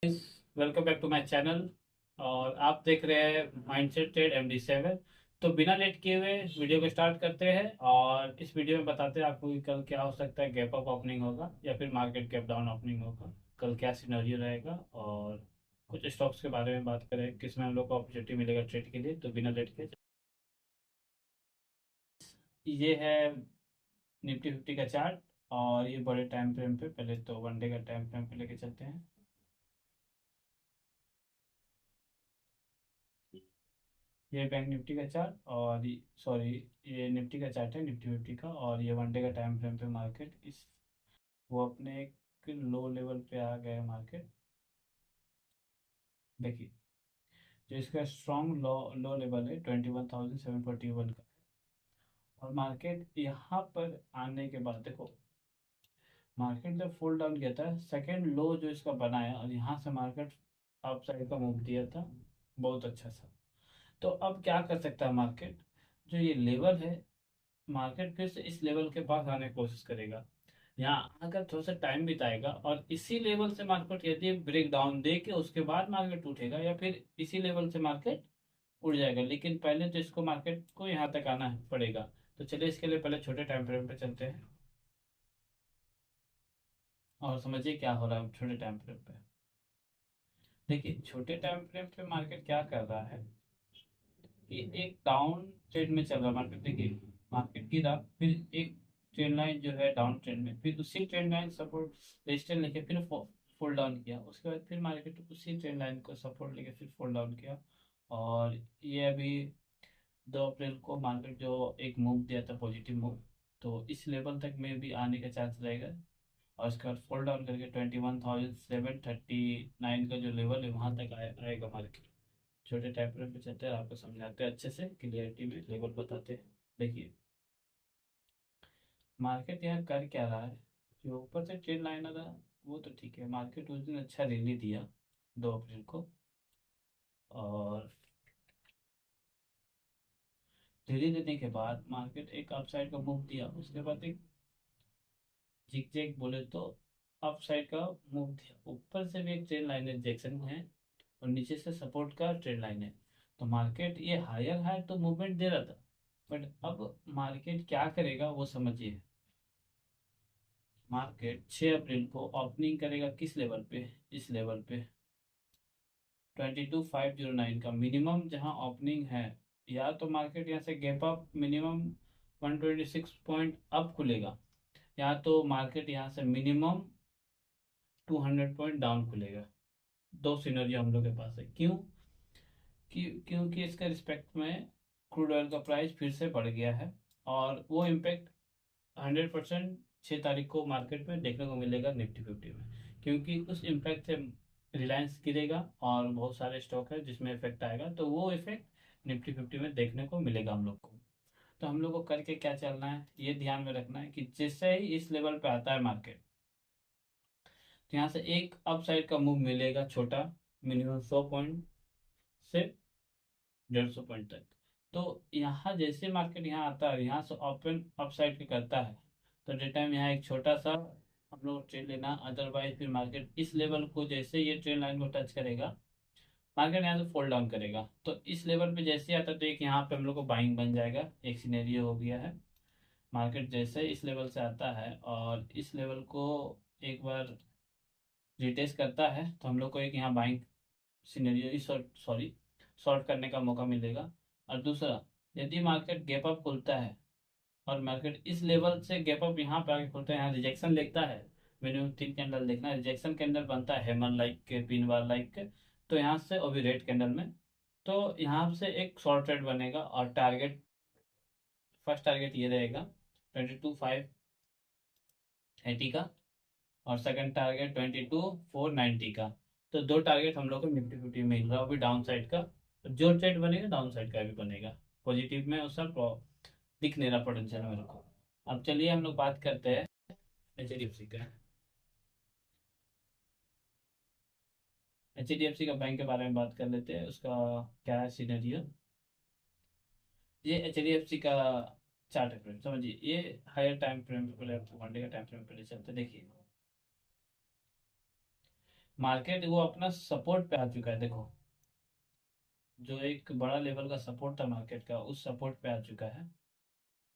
Welcome back to my channel. और आप देख रहे हैं माइंडसेट ट्रेड MD7। तो बिना लेट किए हुए वीडियो को स्टार्ट करते हैं और इस वीडियो में बताते हैं आपको कि कल क्या हो सकता है, गैप अप ओपनिंग होगा या फिर मार्केट गैप डाउन ओपनिंग होगा, कल क्या सिनेरियो रहेगा और कुछ स्टॉक्स के बारे में बात करें किसमें हम लोग को अपॉर्चुनिटी मिलेगा ट्रेड के लिए। तो बिना लेट के ये है निफ्टी 50 का चार्ट। और ये बड़े टाइम फ्रेम पे, पहले तो वनडे का टाइम फ्रेम पे लेके चलते हैं। ये बैंक निफ्टी का चार्ट और सॉरी, ये निफ्टी का चार्ट है, निफ्टी 50 का। और ये वनडे का टाइम फ्रेम पे मार्केट इस वो अपने एक लो लेवल पे आ गया है मार्केट। देखिए, जो इसका स्ट्रॉन्ग लो लो लेवल है 21,741 का। और मार्केट यहाँ पर आने के बाद देखो, मार्केट जब फुल डाउन किया था, सेकेंड लो जो इसका बनाया और यहाँ से मार्केट अप साइड का मूव दिया था, बहुत अच्छा सा। तो अब क्या कर सकता है मार्केट, जो ये लेवल है, मार्केट फिर से इस लेवल के पास आने की कोशिश करेगा। यहाँ अगर थोड़ा सा टाइम बिताएगा और इसी लेवल से मार्केट यदि ब्रेक डाउन दे के उसके बाद मार्केट उठेगा, या फिर इसी लेवल से मार्केट उड़ जाएगा। लेकिन पहले तो इसको मार्केट को यहाँ तक आना पड़ेगा। तो चलिए इसके लिए पहले छोटे टाइम फ्रेम पे चलते हैं और समझिए क्या हो रहा है छोटे टाइम फ्रेम पे। देखिए, छोटे टाइम फ्रेम पे मार्केट क्या कर रहा है कि एक डाउन ट्रेंड में चल रहा है मार्केट। देखिए, मार्केट गिरा, फिर एक ट्रेंड लाइन जो है डाउन ट्रेंड में, फिर उसी ट्रेंड लाइन सपोर्ट रेजिस्टेंस लेके फिर फॉल डाउन किया। उसके बाद फिर मार्केट उसी ट्रेंड लाइन को सपोर्ट लेके फिर फॉल डाउन किया। और ये अभी 2 अप्रैल को मार्केट जो एक मूव दिया था, पॉजिटिव मूव, तो इस लेवल तक में भी आने का चांस रहेगा। और उसके बाद फॉल डाउन करके 21,739 का जो लेवल है वहां तक आएगा मार्केट। छोटे टाइम फ्रेम पे चलते हैं, आपको समझाते हैं अच्छे से, क्लियरिटी में लेवल बताते हैं। देखिए, मार्केट यहाँ कर क्या रहा है, जो ऊपर से ट्रेंड लाइन आ रहा वो तो ठीक है। मार्केट उस दिन अच्छा रैली दिया 2 अप्रैल को। और रैली देने के बाद मार्केट एक अपसाइड का मूव दिया, उसके बाद एक जिग बोले तो अपसाइड का मूव दिया। ऊपर से भी एक ट्रेंड लाइन रिजेक्शन है और नीचे से सपोर्ट का ट्रेंड लाइन है। तो मार्केट ये हायर हाई तो मूवमेंट दे रहा था, बट अब मार्केट क्या करेगा वो समझिए। मार्केट 6 अप्रैल को ओपनिंग करेगा किस लेवल पे, इस लेवल पे 22,509 का मिनिमम जहां ओपनिंग है। या तो मार्केट यहाँ से gap up minimum 126 point up खुलेगा, या तो मार्केट यहाँ से मिनिमम 200 पॉइंट डाउन खुलेगा। दो सिनेरियो हम लोग के पास है। क्योंकि इसका रिस्पेक्ट में क्रूड ऑयल का प्राइस फिर से बढ़ गया है। और वो इम्पैक्ट 100% 6 तारीख को मार्केट में देखने को मिलेगा निफ्टी 50 में। क्योंकि उस इम्पैक्ट से रिलायंस गिरेगा और बहुत सारे स्टॉक है जिसमें इफेक्ट आएगा, तो वो इफेक्ट निफ्टी 50 में देखने को मिलेगा हम लोग को। तो हम लोग को करके क्या चलना है, ये ध्यान में रखना है कि जैसे ही इस लेवल पे आता है मार्केट, तो यहाँ से एक अप साइड का मूव मिलेगा छोटा, मिनिमम 100 पॉइंट से 150 पॉइंट तक। तो यहाँ जैसे मार्केट यहाँ आता है, यहाँ से ओपन अप साइड के करता है, तो डे टाइम यहाँ एक छोटा सा हम लोग ट्रेड लेना। अदरवाइज फिर मार्केट इस लेवल को जैसे ये ट्रेड लाइन को टच करेगा, मार्केट यहाँ से फॉल डाउन करेगा। तो इस लेवल पे जैसे आता है तो एक यहाँ पे हम लोग को बाइंग बन जाएगा, एक सिनेरियो हो गया है। मार्केट जैसे इस लेवल से आता है और इस लेवल को एक बार रिटेस्ट करता है, तो हम लोग को एक यहाँ बाइंग सिनेरियो इस सॉरी शॉर्ट करने का मौका मिलेगा। और दूसरा, यदि मार्केट गैप अप खुलता है और मार्केट इस लेवल से गैप अप यहाँ पे आके खुलता है, यहाँ रिजेक्शन लेता है, मिनिमम 3 कैंडल देखना, रिजेक्शन कैंडल बनता है हैमर लाइक के, पिन बार लाइक के, तो यहाँ से और भी रेड कैंडल में, तो यहाँ से एक शॉर्ट ट्रेड बनेगा। और टारगेट, फर्स्ट टारगेट ये रहेगा 22,580 का, और सेकंड टारगेट 22,490 का। तो दो टारगेट हम लोग को निफ्टी 50 में मिल रहा है, वो भी डाउन साइड का। जो ट्रेड बनेगा डाउन साइड का भी बनेगा, पॉजिटिव में उसका दिख नहीं रहा पोटेंशियल मेरे को। अब चलिए हम लोग बात करते हैं HDFC का। HDFC का बैंक के बारे में बात कर लेते हैं, उसका क्या है सीनरियो। ये HDFC का चार्ट है फ्रेंड, समझिए। ये हायर टाइम फ्रेम पे, पहले आपको वनडे का टाइम फ्रेम पे ले चलते हैं। देखिए, मार्केट वो अपना सपोर्ट पे आ चुका है, देखो जो एक बड़ा लेवल का सपोर्ट था मार्केट का, उस सपोर्ट पे आ चुका है।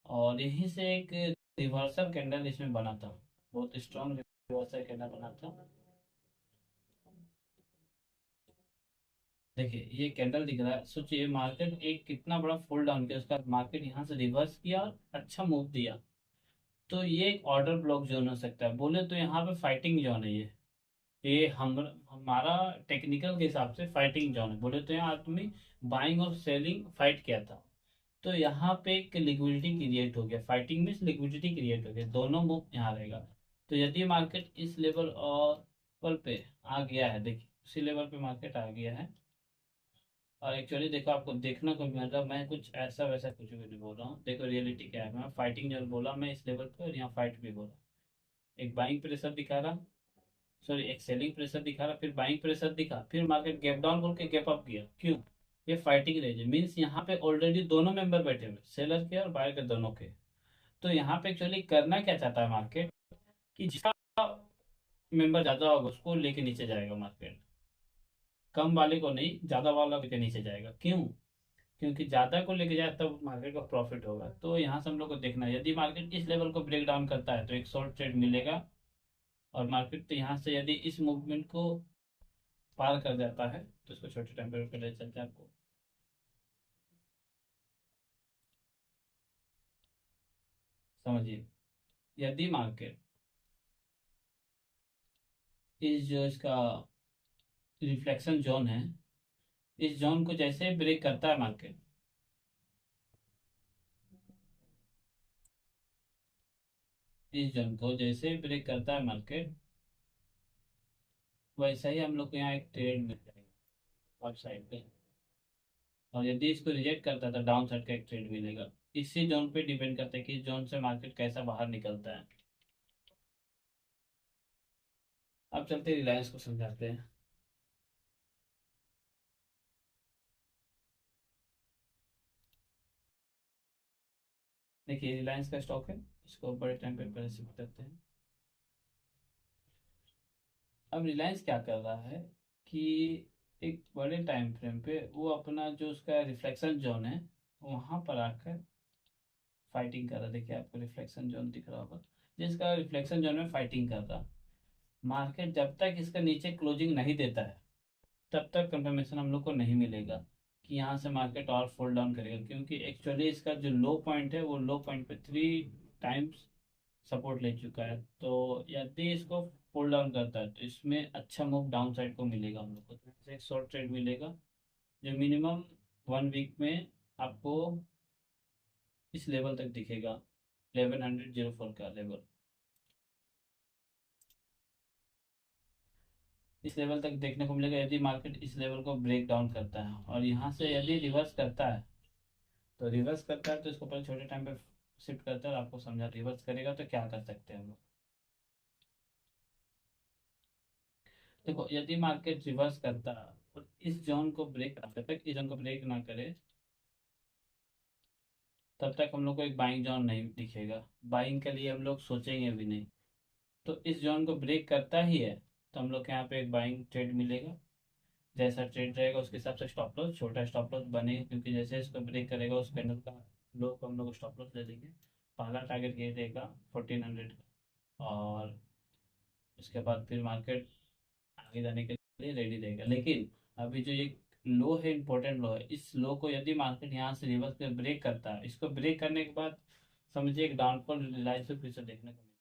और यहीं से एक रिवर्सल कैंडल इसमें बना था, बहुत स्ट्रॉन्ग रिवर्सल कैंडल बना था। देखिए ये कैंडल दिख रहा है, सोचिए मार्केट एक कितना बड़ा फॉल डाउन किया, उसका मार्केट यहाँ से रिवर्स किया और अच्छा मूव दिया। तो ये एक ऑर्डर ब्लॉक जोन हो सकता है, बोले तो यहाँ पे फाइटिंग जोन है ये हमारा टेक्निकल के हिसाब से फाइटिंग जोन है, बोले तो यहाँ आदमी बाइंग और सेलिंग फाइट किया था। तो यहाँ पे एक लिक्विडिटी क्रिएट हो गया, फाइटिंग में लिक्विडिटी क्रिएट हो गया, दोनों मूव यहाँ रहेगा। तो यदि मार्केट इस लेवल और लेवल पे आ गया है, देखिए उसी लेवल पे मार्केट आ गया है। और एक्चुअली देखो आपको देखना को मिल रहा, मैं कुछ ऐसा वैसा कुछ भी नहीं बोल रहा हूँ, देखो रियलिटी क्या है, मैं फाइटिंग जोन बोला मैं इस लेवल पे, और यहाँ फाइट भी बोला। एक बाइंग प्रेशर दिखा रहा, सॉरी एक सेलिंग प्रेशर दिखा रहा, फिर बाइंग प्रेशर दिखा, फिर मार्केट गैप डाउन बोल के गैप अप किया, क्यों? ये फाइटिंग रेंज है, मीन्स यहाँ पे ऑलरेडी दोनों मेंबर बैठे हुए, सेलर के और बायर के दोनों के। तो यहाँ पे एक्चुअली करना क्या चाहता है मार्केट, कि जिसका मेंबर ज्यादा होगा उसको लेके नीचे जाएगा मार्केट, कम वाले को नहीं, ज्यादा वाला लेके नीचे जाएगा, क्यों? क्योंकि ज्यादा को लेके जाए तब मार्केट का प्रॉफिट होगा। तो यहाँ से हम लोग को देखना है, यदि मार्केट इस लेवल को ब्रेक डाउन करता है तो एक शॉर्ट ट्रेड मिलेगा। और मार्केट तो यहाँ से यदि इस मूवमेंट को पार कर जाता है तो इसको छोटे टाइम पे ले चलते हैं आपको समझिए। यदि मार्केट इस जो इसका रिफ्लेक्शन जोन है, इस जोन को जैसे ब्रेक करता है मार्केट, इस जोन को जैसे ब्रेक करता है मार्केट, वैसा ही हम लोग को यहाँ एक ट्रेड मिल जाएगा अप साइड पे। और यदि इसको रिजेक्ट करता है तो डाउन साइड का एक ट्रेड मिलेगा। इसी जोन पे डिपेंड करता है कि इस जोन से मार्केट कैसा बाहर निकलता है। अब चलते रिलायंस को समझाते हैं। देखिए रिलायंस का स्टॉक है, इसको बड़े टाइम पे पहले शिफ्ट करते हैं। अब रिलायंस क्या कर रहा है कि एक बड़े टाइम फ्रेम पे वो अपना जो उसका रिफ्लेक्शन जोन है वहां पर आकर फाइटिंग कर रहा है। देखिए आपको रिफ्लेक्शन जोन दिख रहा होगा, जिसका रिफ्लेक्शन जोन में फाइटिंग कर रहा। मार्केट जब तक इसका नीचे क्लोजिंग नहीं देता है तब तक कंफर्मेशन हम लोग को नहीं मिलेगा कि यहाँ से मार्केट और फॉल डाउन करेगा, क्योंकि एक्चुअली इसका जो लो पॉइंट है वो लो पॉइंट पे 3 टाइम्स सपोर्ट ले चुका है। तो यदि इसको फॉल डाउन करता है तो इसमें अच्छा मूव डाउन साइड को मिलेगा हम लोग को, तो यहाँ से एक शॉर्ट ट्रेड मिलेगा जो मिनिमम 1 वीक में आपको इस लेवल तक दिखेगा, 1104 का लेवल। इस लेवल तक देखने को मिलेगा यदि मार्केट इस लेवल को ब्रेक डाउन करता है। और यहाँ से यदि रिवर्स करता है, तो रिवर्स करता है तो इसको पहले छोटे टाइम पे शिफ्ट करता है और आपको समझा, रिवर्स करेगा तो क्या कर सकते हैं हम लोग। देखो यदि मार्केट रिवर्स करता है और इस जोन को ब्रेक, जब तक इस जोन को ब्रेक ना करे तब तक हम लोग को एक बाइंग जोन नहीं दिखेगा, बाइंग के लिए हम लोग सोचेंगे भी नहीं। तो इस जोन को ब्रेक करता ही है तो हम लोग के यहाँ पे एक बाइंग ट्रेड मिलेगा। जैसा ट्रेड रहेगा उसके हिसाब से स्टॉप लॉस, छोटा स्टॉप लॉस बनेगा, क्योंकि जैसे इसको ब्रेक करेगा उस कैंडल का लो को हम लोग स्टॉप लॉस ले लेंगे। पहला टारगेट ये रहेगा 1400 का। और उसके बाद फिर मार्केट आगे जाने के लिए रेडी रहेगा। लेकिन अभी जो ये लो है, इंपॉर्टेंट लो है, इस लो को यदि मार्केट यहाँ से रिवर्स कर ब्रेक करता है, इसको ब्रेक करने के बाद समझिए एक डाउनफॉल रिलायंस पे फिर से देखने को मिलेगा।